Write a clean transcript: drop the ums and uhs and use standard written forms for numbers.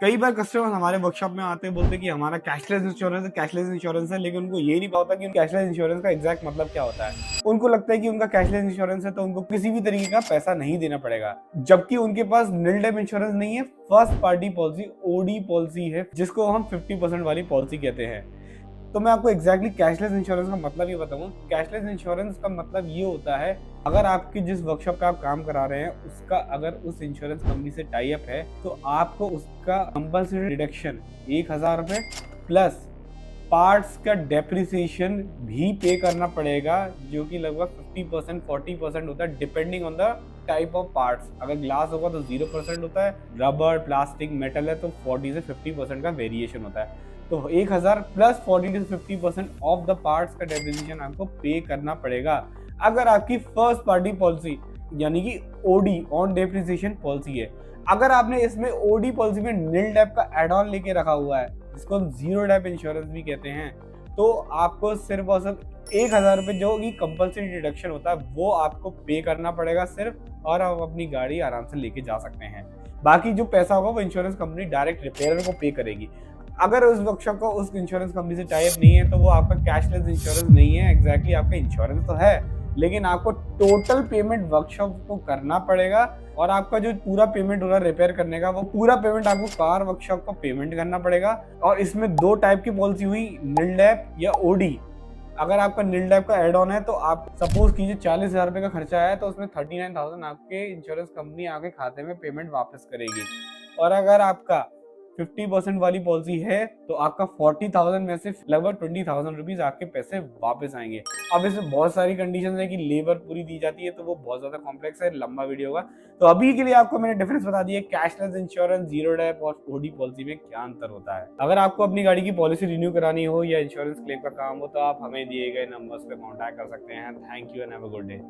कई बार कस्टमर हमारे वर्कशॉप में आते हैं, बोलते हैं कि हमारा कैशलेस इंश्योरेंस है, लेकिन उनको ये नहीं पता कि कैशलेस इंश्योरेंस का एग्जैक्ट मतलब क्या होता है। उनको लगता है कि उनका कैशलेस इंश्योरेंस है तो उनको किसी भी तरीके का पैसा नहीं देना पड़ेगा, जबकि उनके पास नील डेप इंश्योरेंस नहीं है, first party policy OD policy है, जिसको हम 50% वाली पॉलिसी कहते हैं। तो मैं आपको एग्जैक्टली कैशलेस इंश्योरेंस का मतलब ये बताऊं। कैशलेस इंश्योरेंस का मतलब ये होता है, अगर आपकी जिस वर्कशॉप पे आप काम करा रहे हैं उसका अगर उस इंश्योरेंस कंपनी से टाई अप है तो आपको उसका कंपल्सरी डिडक्शन 1000 रुपये प्लस पार्ट्स का डेप्रिसिएशन भी पे करना पड़ेगा, जो कि लगभग 50% 40% होता है depending on the type of parts. अगर ग्लास होगा तो 0% होता है, रबर प्लास्टिक मेटल है तो 40 से 50% का वेरिएशन होता है। तो 1000 plus 40 to 50% of the parts का डेप्रिसिएशन आपको पे करना पड़ेगा अगर आपकी फर्स्ट पार्टी पॉलिसी यानी कि ओडी ऑन डेप्रिसिएशन पॉलिसी है। अगर आपने इसमें ओडी पॉलिसी में नील डेप का एड ऑन लेके रखा हुआ है, जिसको हम जीरो डेप इंश्योरेंस भी कहते हैं, तो आपको सिर्फ और सिर्फ 1000 रुपये जो कि कंपल्सरी डिडक्शन होता है वो आपको पे करना पड़ेगा सिर्फ, और आप अपनी गाड़ी आराम से लेके जा सकते हैं। बाकी जो पैसा होगा वो इंश्योरेंस कंपनी डायरेक्ट रिपेयरर को पे करेगी। अगर उस वर्कशॉप को उस इंश्योरेंस कंपनी से टाई अप नहीं है तो वो आपका कैशलेस इंश्योरेंस नहीं है। एग्जैक्टली आपका इंश्योरेंस तो है, लेकिन आपको टोटल पेमेंट वर्कशॉप को करना पड़ेगा, और आपका जो पूरा पेमेंट हो रहा है रिपेयर करने का वो पूरा पेमेंट आपको कार वर्कशॉप को पेमेंट करना पड़ेगा। और इसमें दो टाइप की पॉलिसी हुई, नील डेप या ओडी। अगर आपका नील डेप का एड ऑन है तो आप सपोज कीजिए 40,000 रुपये का खर्चा आया तो उसमें 39,000 आपके इंश्योरेंस कंपनी आपके खाते में पेमेंट वापस करेगी। और अगर आपका 50% वाली पॉलिसी है तो आपका 40,000 में से लगभग 20,000 रुपीज आपके पैसे वापस आएंगे। अब इसमें बहुत सारी कंडीशन है कि लेबर पूरी दी जाती है, तो वो बहुत ज्यादा कॉम्प्लेक्स है, लंबा वीडियो होगा। तो अभी के लिए आपको मैंने डिफरेंस बता दिया कैशलेस इंश्योरेंस, जीरो डेप और ओडी पॉलिसी में क्या अंतर होता है। अगर आपको अपनी गाड़ी की पॉलिसी रिन्यू करानी हो या इंश्योरेंस क्लेम का काम हो तो आप हमें दिए गए नंबर्स पे कॉन्टैक्ट कर सकते हैं। Thank you and have a good day.